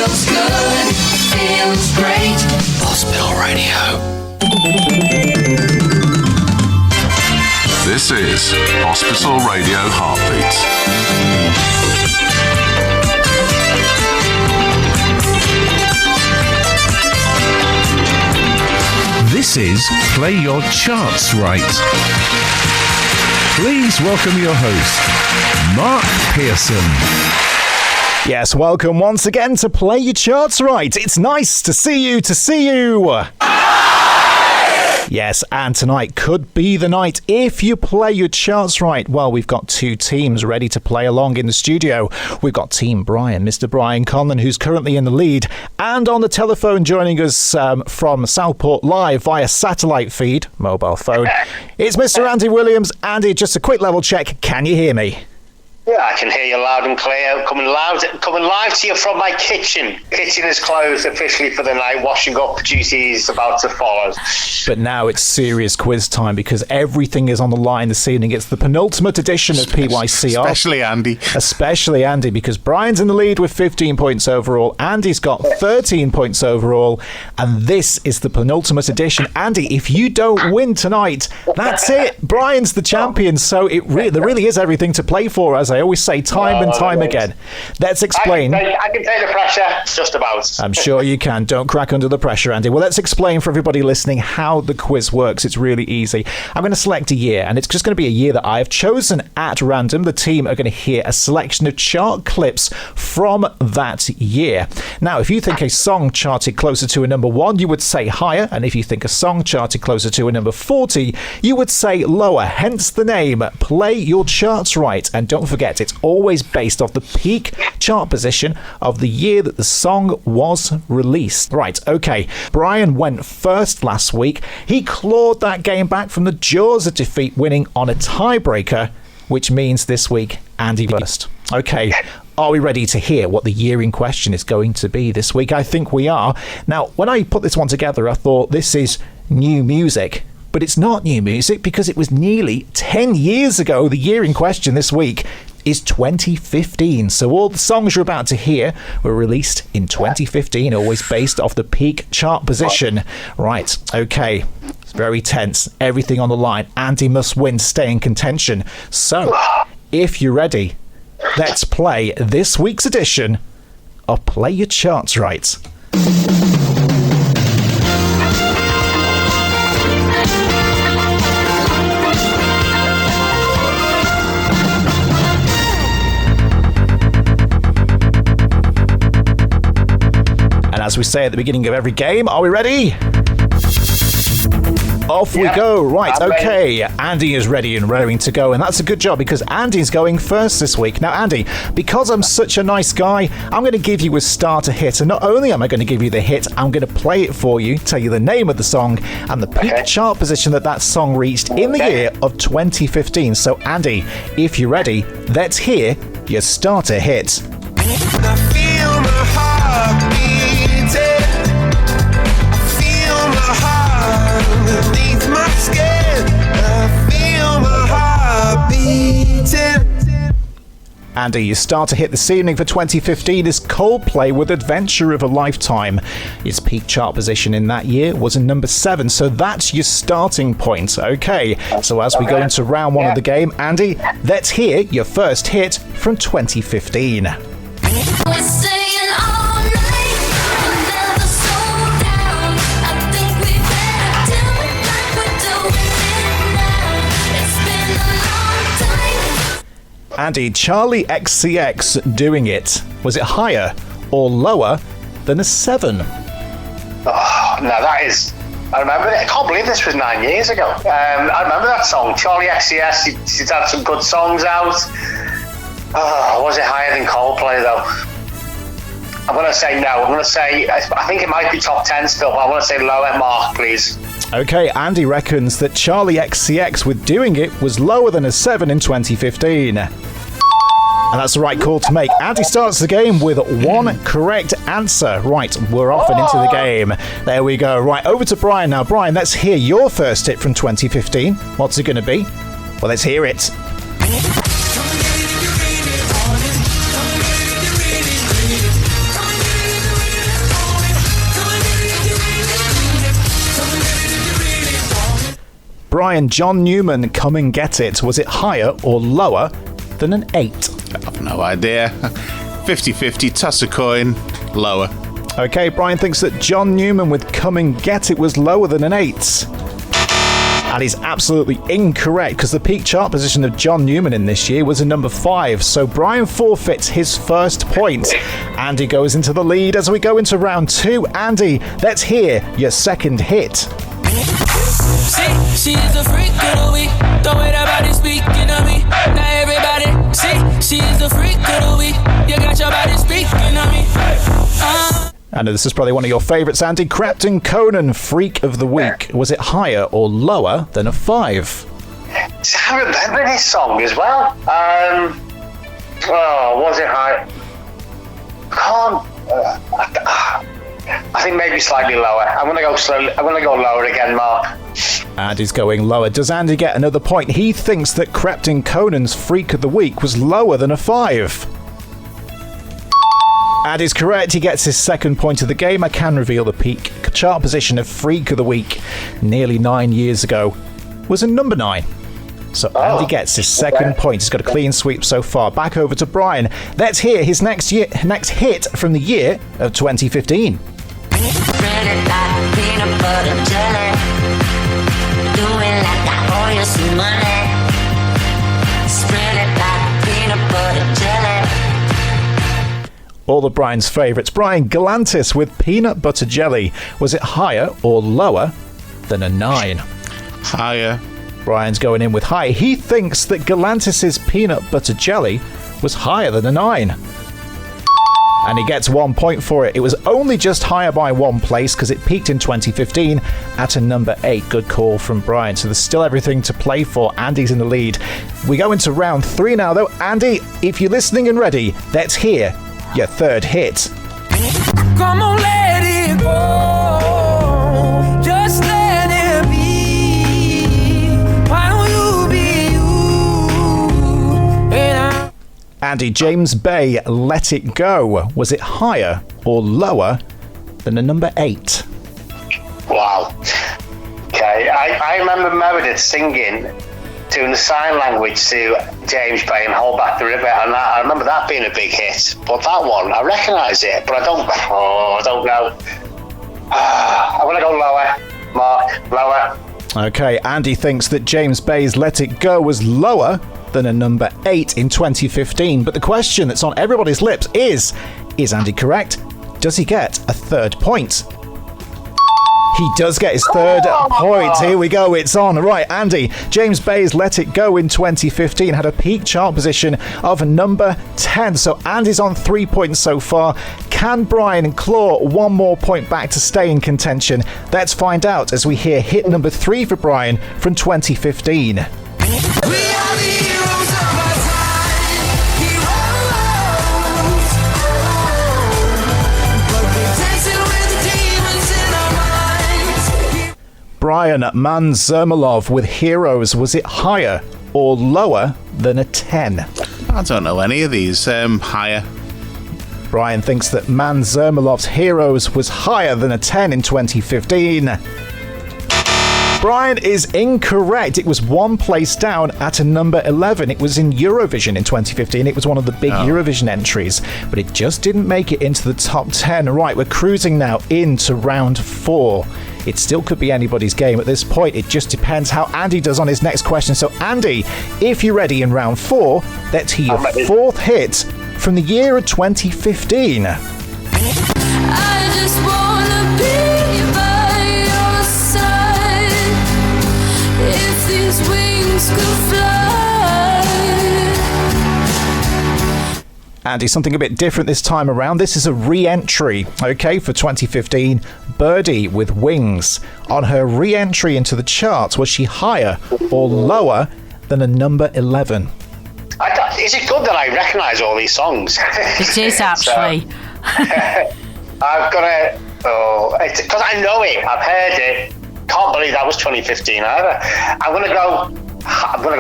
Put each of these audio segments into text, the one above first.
feels good, feels great. Hospital Radio. This is Hospital Radio Heartbeats. This is Play Your Charts Right. Please welcome your host, Mark Pearson. Yes, welcome once again to Play Your Charts Right. It's nice to see you. Yes, and tonight could be the night if you play your charts right. Well, we've got two teams ready to play along in the studio. We've got Team Brian, Mr. Brian Conlon, who's currently in the lead, and on the telephone joining us from Southport live via satellite feed, mobile phone, it's Mr. Andy Williams. Andy, just a quick level check. Can you hear me? Yeah, I can hear you loud and clear. Coming live to you from my kitchen. Kitchen is closed officially for the night. Washing up duties about to follow. But now it's serious quiz time because everything is on the line this evening. It's the penultimate edition of PYCR. Especially Andy, because Brian's in the lead with 15 points overall. Andy's got 13 points overall. And this is the penultimate edition. Andy, if you don't win tonight, that's it. Brian's the champion. So there really is everything to play for, as I always say time and time again. Let's explain. I can take the pressure, just about. I'm sure you can. Don't crack under the pressure, Andy. Well, let's explain for everybody listening how the quiz works. It's really easy. I'm going to select a year, and it's just going to be a year that I have chosen at random. The team are going to hear a selection of chart clips from that year. Now, if you think a song charted closer to a number 1, you would say higher, and if you think a song charted closer to a number 40, you would say lower. Hence the name, Play Your Charts Right. And don't forget, it's always based off the peak chart position of the year that the song was released. Right, okay. Brian went first last week. He clawed that game back from the jaws of defeat, winning on a tiebreaker, which means this week, Andy first. Okay. Are we ready to hear what the year in question is going to be this week? I think we are. Now, when I put this one together, I thought this is new music. But it's not new music because it was nearly 10 years ago. The year in question this week is 2015. So all the songs you're about to hear were released in 2015, always based off the peak chart position. Right, okay. It's very tense. Everything on the line. Andy must win, stay in contention. So, if you're ready, let's play this week's edition of Play Your Charts Right. As we say at the beginning of every game, are we ready? Off we go. Right, okay. Andy is ready and raring to go, and that's a good job because Andy's going first this week. Now, Andy, because I'm such a nice guy, I'm going to give you a starter hit, and not only am I going to give you the hit, I'm going to play it for you, tell you the name of the song and the peak chart position that song reached in the year of 2015. So, Andy, if you're ready, let's hear your starter hit. I feel my heart beating. I feel my heart beneath my skin. I feel my heart beating. Andy, your starter hit this evening for 2015 is Coldplay with Adventure of a Lifetime. Its peak chart position in that year was in number 7, so that's your starting point. Okay, so as we go into round 1 of the game, Andy, let's hear your first hit from 2015. We're staying all night, we never slow down. I think we better do it like we're doing it now. It's been a long time. Andy, Charlie XCX Doing It. Was it higher or lower than a 7? Oh, no, that is... I remember it. I can't believe this was 9 years ago. I remember that song, Charlie XCX. He's had some good songs out. Oh, was it higher than Coldplay, though? I'm going to say no. I'm going to say, I think it might be top 10 still, but I want to say lower. Mark, please. Okay, Andy reckons that Charlie XCX with Doing It was lower than a 7 in 2015. And that's the right call to make. Andy starts the game with 1 correct answer. Right, we're off and into the game. There we go. Right, over to Brian now. Brian, let's hear your first hit from 2015. What's it going to be? Well, let's hear it. Brian, John Newman, Come and Get It. Was it higher or lower than an 8? I've no idea. 50-50, toss a coin, lower. Okay, Brian thinks that John Newman with Come and Get It was lower than an 8. And he's absolutely incorrect, because the peak chart position of John Newman in this year was a number 5. So Brian forfeits his first point. Andy goes into the lead as we go into round 2. Andy, let's hear your second hit. See, she's a freak of the week. Don't wait about it speaking of me. Now everybody, see, she's a freak of the week. You got your body speaking of me. I know this is probably one of your favourites, Andy. Clapton Conan, Freak of the Week. Was it higher or lower than a 5? I remember this song as well. Was it high? I think maybe slightly lower. I'm going to go slowly. I'm going to go lower again, Mark. Andy's going lower. Does Andy get another point? He thinks that Clapton Conan's Freak of the Week was lower than a 5. Andy's correct. He gets his second point of the game. I can reveal the peak chart position of Freak of the Week nearly 9 years ago was a number 9. So Andy gets his second point. He's got a clean sweep so far. Back over to Brian. Let's hear his next hit from the year of 2015. Spread it like peanut butter jelly. Do it like I owe you some money. Spread it like peanut butter jelly. All of Brian's favourites. Brian, Galantis with Peanut Butter Jelly. Was it higher or lower than a 9? Higher. Brian's going in with high. He thinks that Galantis' Peanut Butter Jelly was higher than a 9. And he gets 1 point for it. It was only just higher by 1 place because it peaked in 2015 at a number 8. Good call from Brian. So there's still everything to play for. Andy's in the lead. We go into round 3 now, though. Andy, if you're listening and ready, let's hear your third hit. Come on, let it go. Just let it be. Why don't you be you? And Andy, James Bay, Let It Go. Was it higher or lower than a number 8? Wow. Okay, I remember Meredith singing, doing the sign language to James Bay and Hold Back the River, and I remember that being a big hit. But that one, I recognise it, but I don't know. I'm going to go lower, Mark, lower. Okay, Andy thinks that James Bay's Let It Go was lower than a number 8 in 2015. But the question that's on everybody's lips is Andy correct? Does he get a third point? He does get his third point. Here we go. It's on. Right, Andy. James Bay's Let It Go in 2015 had a peak chart position of number 10. So Andy's on 3 points so far. Can Brian claw 1 more point back to stay in contention? Let's find out as we hear hit number 3 for Brian from 2015. we are the heroes of our time. Heroes. But we're dancing with the demons in our minds. Brian Manzermalov with Heroes. Was it higher or lower than a 10? I don't know any of these. Higher. Brian thinks that Manzermalov's Heroes was higher than a 10 in 2015. Brian is incorrect. It was 1 place down at a number 11. It was in Eurovision in 2015. It was one of the big Eurovision entries, but it just didn't make it into the top 10. Right, we're cruising now into round 4. It still could be anybody's game at this point. It just depends how Andy does on his next question. So, Andy, if you're ready in round 4, let's hear your fourth hit from the year of 2015. I just wanna be by your side. If these wings could fly. Andy, something a bit different this time around. This is a re-entry, okay, for 2015. Birdie with Wings. On her re-entry into the charts, was she higher or lower than a number 11? Is it good that I recognise all these songs? It is actually. I've got to... because I know it. I've heard it. Can't believe that was 2015 either. I'm going to go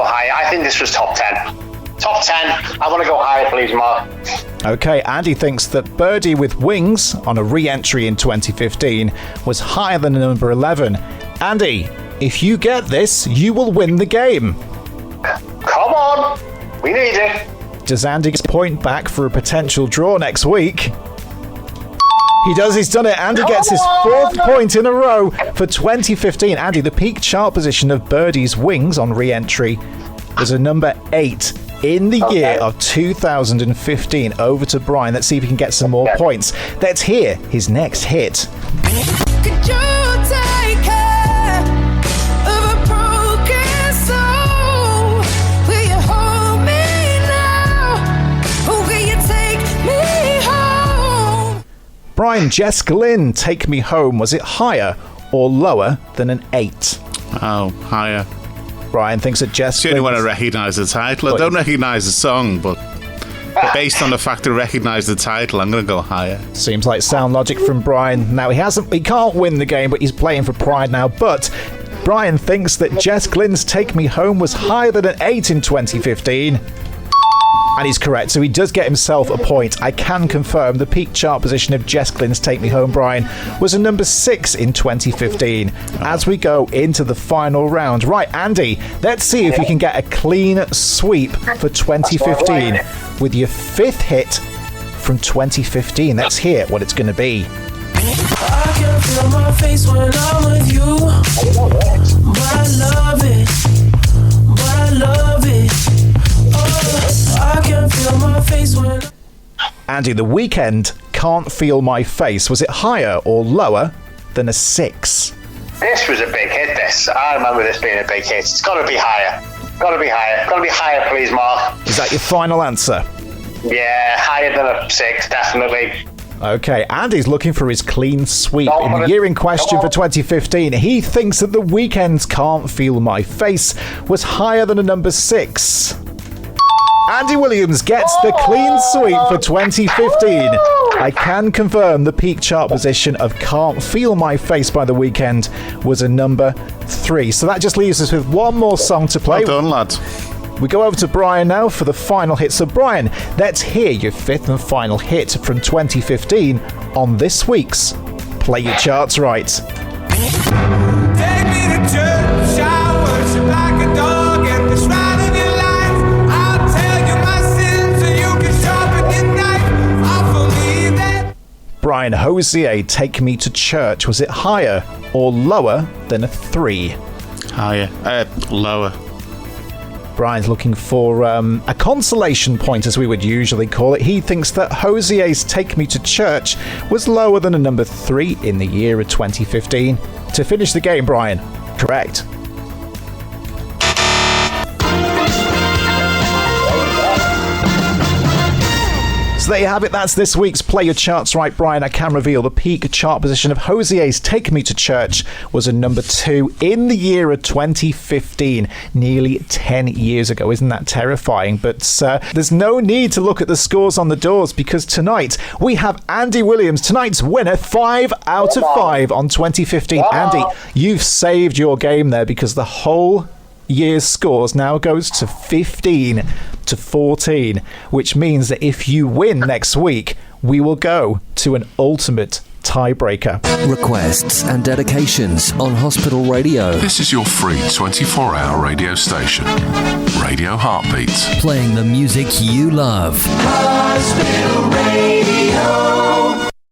higher. I think this was top 10. Top 10. I want to go higher, please, Mark. Okay, Andy thinks that Birdie with Wings on a re-entry in 2015 was higher than number 11. Andy, If you get this, you will win the game. Come on. We need it. Does Andy get a point back for a potential draw next week? He does, he's done it. Andy gets his 4th point in a row for 2015. Andy, the peak chart position of Birdie's Wings on re-entry was a number 8 in the year of 2015. Over to Brian. Let's see if he can get some more points. Let's hear his next hit. Could you take care of a broken soul? Will you hold me now? Or will you take me home? Brian, Jess Glynn, Take Me Home, was it higher or lower than an 8? Oh, higher. Brian thinks that Jess It's the only Glynn... one I recognise the title. I don't recognise the song, but based on the fact I recognise the title, I'm going to go higher. Seems like sound logic from Brian. Now, he can't win the game, but he's playing for pride now. But Brian thinks that Jess Glynn's Take Me Home was higher than an 8 in 2015. And he's correct, so he does get himself a point. I can confirm the peak chart position of Jess Glynn's Take Me Home, Brian, was a number 6 in 2015. As we go into the final round. Right, Andy, let's see if you can get a clean sweep for 2015 with your 5th hit from 2015. Let's hear what it's going to be. I can feel my face when I'm with you, but I love it, but I love it. Oh, I can feel my face when... Andy, The Weeknd, Can't Feel My Face. Was it higher or lower than a 6? This was a big hit, this. I remember this being a big hit. It's got to be higher. Got to be higher. Got to be higher, please, Mark. Is that your final answer? Yeah, higher than a 6, definitely. Okay, Andy's looking for his clean sweep in the year in question for 2015. He thinks that The Weeknd's Can't Feel My Face was higher than a number 6. Andy Williams gets the clean sweep for 2015. I can confirm the peak chart position of Can't Feel My Face by The Weeknd was a number 3. So that just leaves us with one more song to play. Well done, lads. We go over to Brian now for the final hit. So Brian, let's hear your 5th and final hit from 2015 on this week's Play Your Charts Right. Take me to church, I worship like a dog at the shrine of your life. I'll tell you my sins so you can sharpen your knife. I'll believe that. Brian, Hosier, Take Me to Church. Was it higher or lower than a 3? Higher. Lower. Brian's looking for a consolation point, as we would usually call it. He thinks that Hosier's Take Me to Church was lower than a number 3 in the year of 2015. To finish the game, Brian, correct. So there you have it. That's this week's Play Your Charts Right, Brian. I can reveal the peak chart position of Hosier's Take Me to Church was a number 2 in the year of 2015, nearly 10 years ago. Isn't that terrifying? But there's no need to look at the scores on the doors, because tonight we have Andy Williams, tonight's winner, 5 out of 5 on 2015. Andy, you've saved your game there, because the whole year's scores now goes to 15 to 14, which means that if you win next week, we will go to an ultimate tiebreaker. Requests and dedications on Hospital Radio. This is your free 24-hour radio station. Radio Heartbeats. Playing the music you love. Hospital Radio.